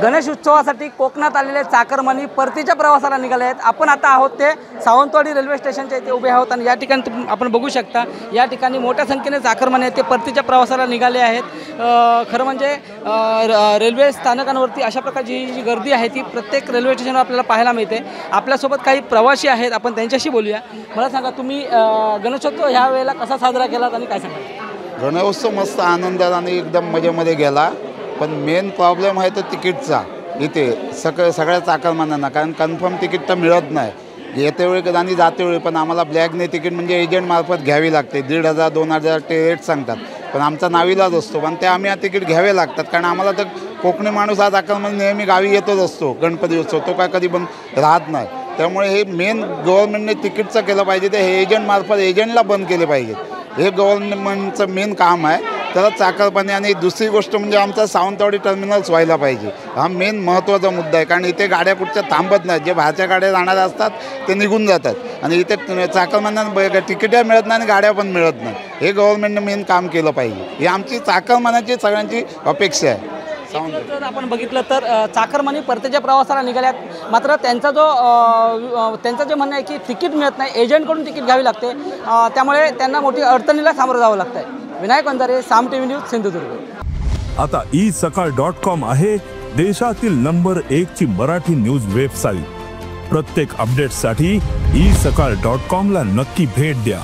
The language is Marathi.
गणेश उत्सवासाठी कोकणात आलेले चाकरमानी परतीच्या प्रवासाला निघाले आहेत। आपण आता आहोत ते सावंतवाडी रेल्वे स्टेशनच्या इथे उभे आहोत आणि या ठिकाणी आपण बघू शकता या ठिकाणी मोठ्या संख्येने चाकरमानी आहेत ते परतीच्या प्रवासाला निघाले आहेत। खरं म्हणजे रेल्वे स्थानकांवरती अशा प्रकारची जी गर्दी आहे ती प्रत्येक रेल्वे स्टेशनवर आपल्याला पाहायला मिळते। आपल्यासोबत काही प्रवासी आहेत, आपण त्यांच्याशी बोलूया। मला सांगा तुम्ही गणेशोत्सव ह्या वेळेला कसा साजरा केलात आणि काय सांगाल? गणेशोत्सव मस्त आनंदात आणि एकदम मजेमध्ये गेला, पण मेन प्रॉब्लेम आहे तो तिकीटचा इथे सगळ्या चाकरमान्यांना, कारण कन्फर्म तिकीट तर मिळत नाही। येते वेळी आणि जाते वेळी पण आम्हाला ब्लॅकने तिकीट म्हणजे एजंटमार्फत घ्यावी लागते। 1,500-2,000 ते रेट सांगतात, पण आमचा नावीलाज असतो, पण ते आम्ही तिकीट घ्यावे लागतात। कारण आम्हाला तर कोकणी माणूस हा चाकरमानी नेहमी गावी येतच असतो गणपती उत्सव, तो काय कधी पण राहत नाही। त्यामुळे हे मेन गव्हर्नमेंटने तिकीटचं केलं पाहिजे, ते हे एजंटमार्फत एजंटला बंद केले पाहिजे। हे गव्हर्नमेंटचं मेन काम आहे, त्याला चाकरमानी। आणि दुसरी गोष्ट म्हणजे आमचा सावंतवाडी टर्मिनल्स व्हायला पाहिजे, हा मेन महत्त्वाचा मुद्दा आहे। कारण इथे गाड्या कुठच्या थांबत नाहीत, जे बाहेरच्या गाड्या जाणार असतात ते निघून जातात आणि इथे चाकरमान्यांना तिकीटही मिळत नाही आणि गाड्या पण मिळत नाही। हे गव्हर्नमेंटने मेन काम केलं पाहिजे, ही आमची चाकरमान्याची सगळ्यांची अपेक्षा आहे। जर आपण बघितलं तर चाकरमानी परतीच्या प्रवासाला निघाल्यात, मात्र त्यांचं जे म्हणणं आहे की तिकीट मिळत नाही, एजंटकडून तिकीट घ्यावी लागते, त्यामुळे त्यांना मोठी अडचणीला सामोरं जावं लागतं आहे। विनायक वंजारे, साम टीव्ही न्यूज, सिंधुदुर्ग। आता isakal.com आहे देशातील नंबर 1 ची मराठी न्यूज वेबसाईट। प्रत्येक अपडेटसाठी isakal.com ला नक्की भेट द्या।